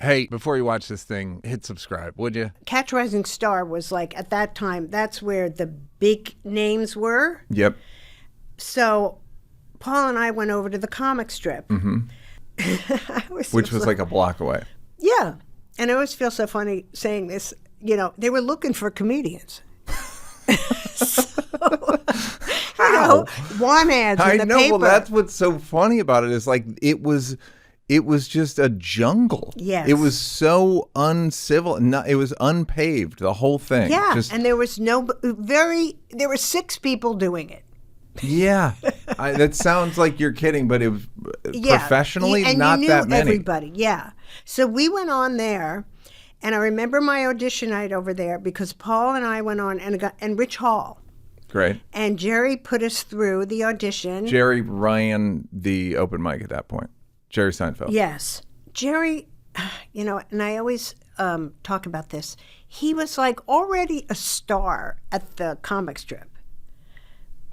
Hey, before you watch this thing, hit subscribe, would you? Catch a Rising Star was like, at that time, that's where the big names were. Yep. So Paul and I went over to the comic strip. Mm-hmm. Which was like a block away. Yeah. And I always feel so funny saying this. You know, they were looking for comedians. So, you know, want ads in the paper. Well, that's what's so funny about it is like it was just a jungle. Yes. It was so uncivil. It was unpaved, the whole thing. Yeah, and there was there were 6 people doing it. Yeah. That sounds like you're kidding, but it was professionally and not you knew that many. Everybody, yeah. So we went on there, and I remember my audition night over there because Paul and I went on, and Rich Hall. Great. And Jerry put us through the audition. Jerry ran the open mic at that point. Jerry Seinfeld. Yes. Jerry, you know, and I always talk about this. He was like already a star at the comic strip,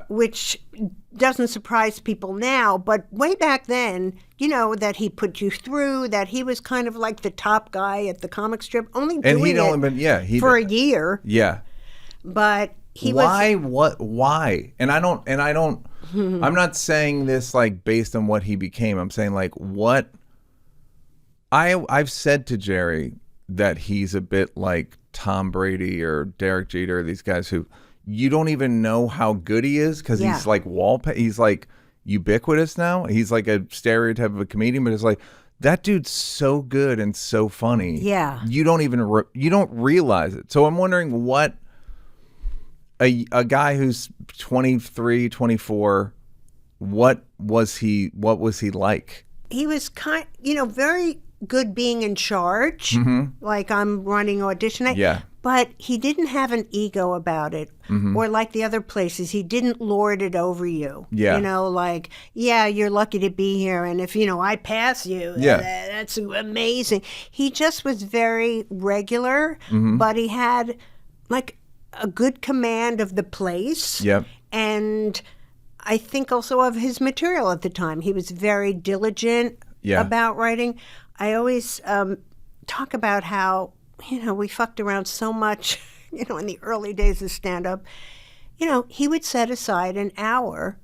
which doesn't surprise people now. But way back then, you know, that he put you through, that he was kind of like the top guy at the comic strip, only doing it for a year. Yeah. But he why? Why? And I don't. I'm not saying this like based on what he became. I'm saying like what. I've said to Jerry that he's a bit like Tom Brady or Derek Jeter, these guys who you don't even know how good he is because he's like he's like ubiquitous now. He's like a stereotype of a comedian, but it's like that dude's so good and so funny. Yeah, you don't even you don't realize it. So I'm wondering what. A guy who's 23, 24, what was he like? He was very good being in charge. Mm-hmm. Like I'm running audition night. Yeah. But he didn't have an ego about it. Mm-hmm. Or like the other places, he didn't lord it over you. Yeah. You know, like, yeah, you're lucky to be here. And if, I pass you, that's amazing. He just was very regular, but he had like a good command of the place. Yep. And I think also of his material at the time. He was very diligent about writing. I always talk about how, we fucked around so much, in the early days of stand-up. He would set aside an hour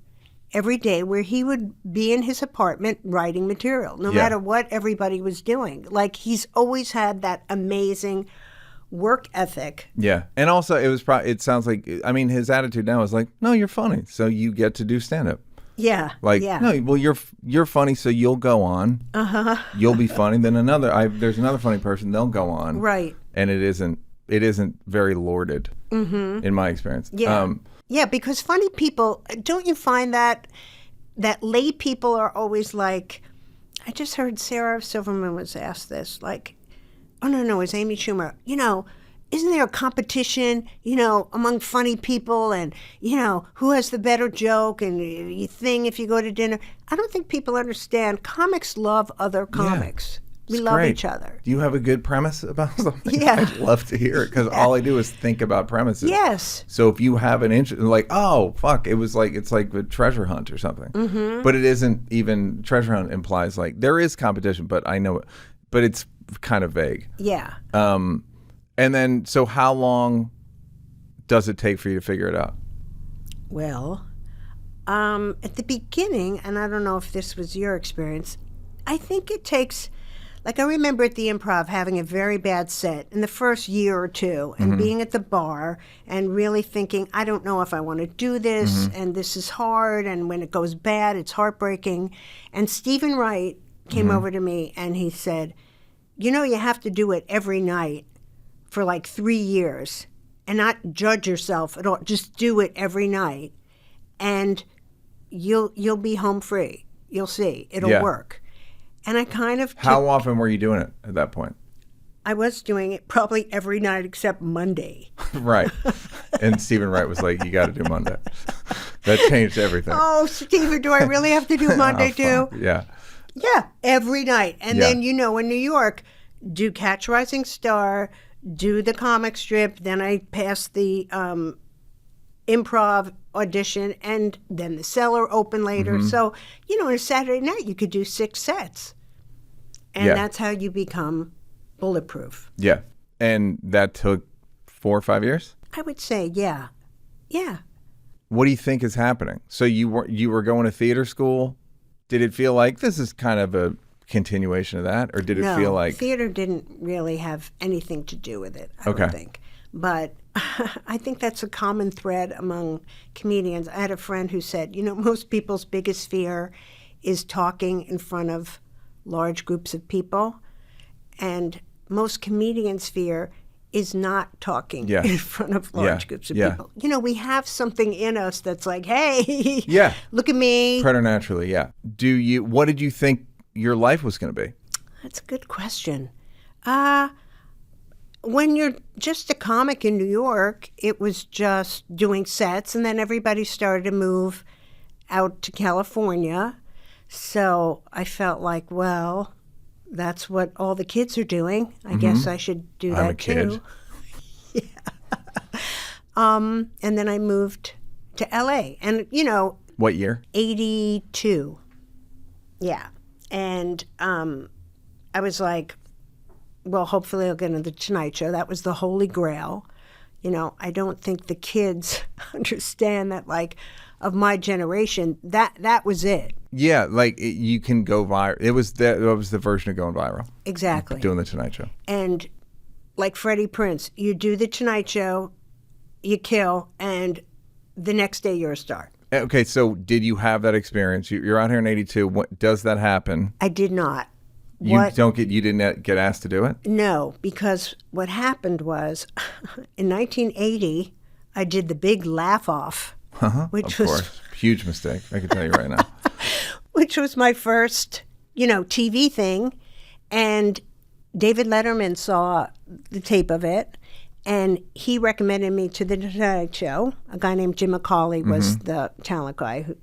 every day where he would be in his apartment writing material, no matter what everybody was doing. Like, he's always had that amazing work ethic. Yeah. And also it sounds like, his attitude now is like, no, you're funny, so you get to do stand-up. Yeah. Like, no, well, you're funny, so you'll go on. Uh-huh. You'll be funny. Then there's another funny person, they'll go on. Right. And it isn't very lauded in my experience. Yeah. Yeah, because funny people, don't you find that lay people are always like, I just heard Sarah Silverman was asked this, like, oh, no, it was Amy Schumer. Isn't there a competition, among funny people and, who has the better joke and you thing if you go to dinner? I don't think people understand. Comics love other comics. We love each other. Do you have a good premise about something? Yeah. I'd love to hear it because all I do is think about premises. Yes. So if you have an interest, like, oh, fuck, it's like a treasure hunt or something. Mm-hmm. But it isn't even, treasure hunt implies like, there is competition, but I know it, but it's kind of vague. Yeah. And then, so how long does it take for you to figure it out? Well, at the beginning, and I don't know if this was your experience, I think it takes, like I remember at the Improv having a very bad set in the first year or two and being at the bar and really thinking, I don't know if I want to do this and this is hard and when it goes bad, it's heartbreaking. And Steven Wright came over to me and he said, you have to do it every night for like 3 years and not judge yourself at all. Just do it every night and you'll be home free. You'll see. It'll work. And I kind of... How often were you doing it at that point? I was doing it probably every night except Monday. Right. And Steven Wright was like, you got to do Monday. That changed everything. Oh, Steven, do I really have to do Monday too? Yeah. Yeah, every night. And then, in New York, do Catch Rising Star, do the comic strip, then I pass the improv audition, and then the cellar open later. So, on a Saturday night, you could do 6 sets. And that's how you become bulletproof. Yeah. And that took 4 or 5 years? I would say, yeah. Yeah. What do you think is happening? So you were going to theater school. Did it feel like this is kind of a continuation of that? Or did it feel like... theater didn't really have anything to do with it, I don't think. But I think that's a common thread among comedians. I had a friend who said, most people's biggest fear is talking in front of large groups of people. And most comedians' fear is not talking in front of large groups of people. We have something in us that's like, hey, look at me. Preternaturally, yeah. What did you think your life was going to be? That's a good question. When you're just a comic in New York, it was just doing sets, and then everybody started to move out to California. So I felt like, well, that's what all the kids are doing. I guess I should do that too. I'm a kid. And then I moved to LA. And, What year? 82. Yeah. And I was like, well, hopefully I'll get into the Tonight Show. That was the holy grail. I don't think the kids understand that, like, of my generation, that was it. Yeah, you can go viral. It was the version of going viral. Exactly. Doing the Tonight Show. And like Freddie Prinze, you do the Tonight Show, you kill, and the next day you're a star. Okay, so did you have that experience? You're out here in 82. Does that happen? I did not. You didn't get asked to do it? No, because what happened was in 1980, I did the big laugh off, which of course. Huge mistake. I can tell you right now. Which was my first, TV thing. And David Letterman saw the tape of it, and he recommended me to the Tonight Show. A guy named Jim McCauley was the talent guy, who,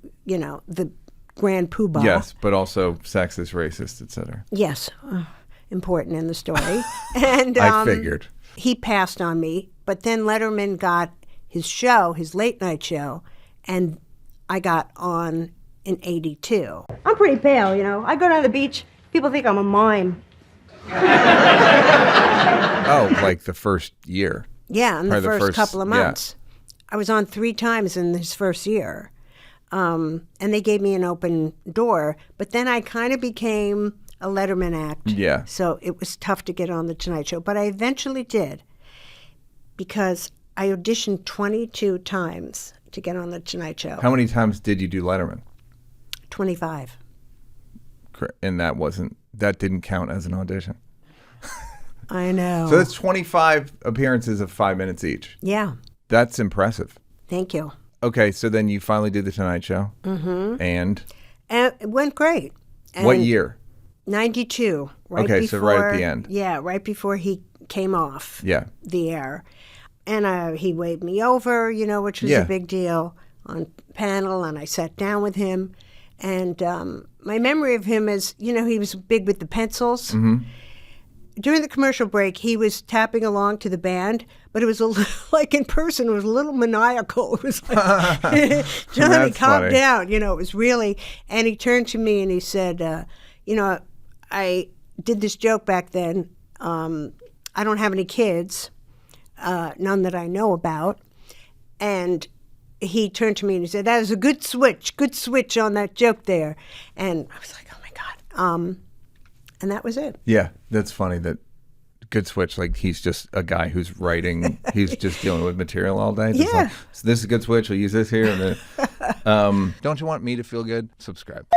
the grand poobah. Yes, but also sexist, racist, etc. Yes, important in the story. And I figured. He passed on me, but then Letterman got his show, his late night show, and I got on in 82. I'm pretty pale, I go down to the beach, people think I'm a mime. Oh, like the first year. Yeah, in the first couple of months. Yeah. I was on 3 times in this first year. And they gave me an open door, but then I kind of became a Letterman act. Yeah. So it was tough to get on the Tonight Show, but I eventually did because I auditioned 22 times to get on the Tonight Show. How many times did you do Letterman? 25. And that didn't count as an audition. I know. So that's 25 appearances of 5 minutes each. Yeah. That's impressive. Thank you. Okay, so then you finally did the Tonight Show. Mm-hmm. And it went great. And what year? 92. So right at the end. Yeah, right before he came off the air. And he waved me over, which was a big deal on panel, and I sat down with him. And my memory of him is, he was big with the pencils. Mm-hmm. During the commercial break, he was tapping along to the band, but it was like in person, it was a little maniacal. It was like, Johnny, calm down. It was really, and he turned to me and he said, I did this joke back then. I don't have any kids, none that I know about. And he turned to me and he said, that was a good switch on that joke there. And I was like, oh my God. And that was it. Yeah, that's funny. That good switch. Like he's just a guy who's writing. He's just dealing with material all day. Just like, so this is a good switch. I'll use this here. And then, don't you want me to feel good? Subscribe.